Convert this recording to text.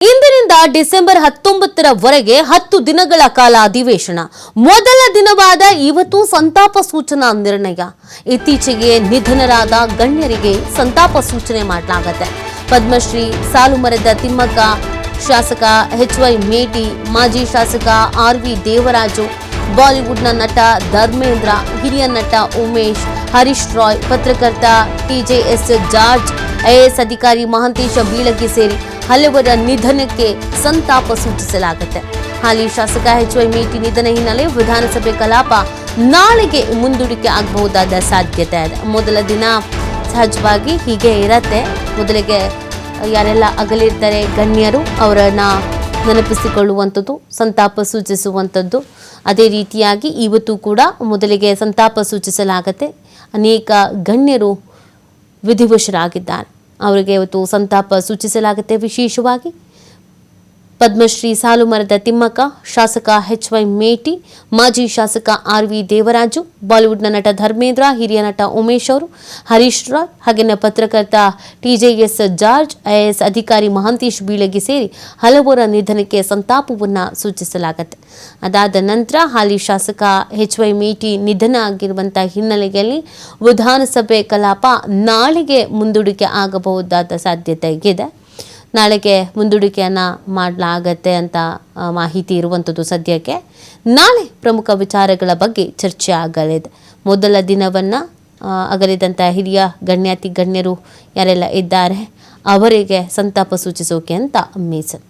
ಇಂದಿನಿಂದ ಡಿಸೆಂಬರ್ 19ರವರೆಗೆ 10 ದಿನಗಳ ಕಾಲ ಅಧಿವೇಶನ. ಮೊದಲ ದಿನವಾದ ಇವತ್ತು ಸಂತಾಪ ಸೂಚನಾ ನಿರ್ಣಯ. ಇತ್ತೀಚೆಗೆ ನಿಧನರಾದ ಗಣ್ಯರಿಗೆ ಸಂತಾಪ ಸೂಚನೆ ಮಾಡಲಾಗುತ್ತೆ. ಪದ್ಮಶ್ರೀ ಸಾಲುಮರದ ತಿಮ್ಮಕ್ಕ, ಶಾಸಕ HY ಮೇಟಿ, ಮಾಜಿ ಶಾಸಕ RV ದೇವರಾಜು, ಬಾಲಿವುಡ್ನ ನಟ ಧರ್ಮೇಂದ್ರ, ಹಿರಿಯ ನಟ ಉಮೇಶ್, ಹರೀಶ್ ರಾಯ್, ಪತ್ರಕರ್ತ TJS ಜಾರ್ಜ್, IAS ಅಧಿಕಾರಿ ಮಹಾಂತೇಶ ಬೀಳಗಿ ಸೇರಿ ಹಲವರ ನಿಧನಕ್ಕೆ ಸಂತಾಪ ಸೂಚಿಸಲಾಗುತ್ತೆ. ಹಾಲಿ ಶಾಸಕ HY ಮೇಟಿ ನಿಧನ ಹಿನ್ನೆಲೆ ವಿಧಾನಸಭೆ ಕಲಾಪ ನಾಳೆಗೆ ಮುಂದೂಡಿಕೆ ಆಗಬಹುದಾದ ಸಾಧ್ಯತೆ ಇದೆ. ಮೊದಲ ದಿನ ಸಹಜವಾಗಿ ಹೀಗೆ ಇರತ್ತೆ. ಮೊದಲಿಗೆ ಯಾರೆಲ್ಲ ಅಗಲಿರ್ತಾರೆ ಗಣ್ಯರು ಅವರನ್ನ ನೆನಪಿಸಿಕೊಳ್ಳುವಂಥದ್ದು, ಸಂತಾಪ ಸೂಚಿಸುವಂಥದ್ದು. ಅದೇ ರೀತಿಯಾಗಿ ಇವತ್ತು ಕೂಡ ಮೊದಲಿಗೆ ಸಂತಾಪ ಸೂಚಿಸಲಾಗುತ್ತೆ. ಅನೇಕ ಗಣ್ಯರು ವಿಧಿವಶರಾಗಿದ್ದಾರೆ, ಅವರಿಗೆ ಇವತ್ತು ಸಂತಾಪ ಸೂಚಿಸಲಾಗುತ್ತೆ. ವಿಶೇಷವಾಗಿ ಪದ್ಮಶ್ರೀ ಸಾಲುಮರದ ತಿಮ್ಮಕ್ಕ, ಶಾಸಕ HY ಮೇಟಿ, ಮಾಜಿ ಶಾಸಕ RV ದೇವರಾಜು, ಬಾಲಿವುಡ್ನ ನಟ ಧರ್ಮೇಂದ್ರ, ಹಿರಿಯ ನಟ ಉಮೇಶ್ ಅವರು, ಹರೀಶ್ ರಾಯ್, ಹಾಗೆಯೇ ಪತ್ರಕರ್ತ TJS ಜಾರ್ಜ್, IAS ಅಧಿಕಾರಿ ಮಹಾಂತೇಶ್ ಬೀಳಗಿ ಸೇರಿ ಹಲವರ ನಿಧನಕ್ಕೆ ಸಂತಾಪವನ್ನು ಸೂಚಿಸಲಾಗುತ್ತೆ. ಅದಾದ ನಂತರ ಹಾಲಿ ಶಾಸಕ HY ಮೇಟಿ ನಿಧನ ಆಗಿರುವಂಥ ಹಿನ್ನೆಲೆಯಲ್ಲಿ ವಿಧಾನಸಭೆ ಕಲಾಪ ನಾಳೆಗೆ ಮುಂದೂಡಿಕೆ ಆಗಬಹುದಾದ ಸಾಧ್ಯತೆ ಇದೆ. ನಾಳೆಗೆ ಮುಂದೂಡಿಕೆಯನ್ನು ಮಾಡಲಾಗತ್ತೆ ಅಂತ ಮಾಹಿತಿ ಇರುವಂಥದ್ದು. ಸದ್ಯಕ್ಕೆ ನಾಳೆ ಪ್ರಮುಖ ವಿಚಾರಗಳ ಬಗ್ಗೆ ಚರ್ಚೆ ಆಗಲಿದೆ. ಮೊದಲ ದಿನವನ್ನು ಅಗಲಿದಂಥ ಹಿರಿಯ ಗಣ್ಯರು ಯಾರೆಲ್ಲ ಇದ್ದಾರೆ ಅವರಿಗೆ ಸಂತಾಪ ಸೂಚಿಸೋಕೆ ಅಂತ ಮೀಸಲು.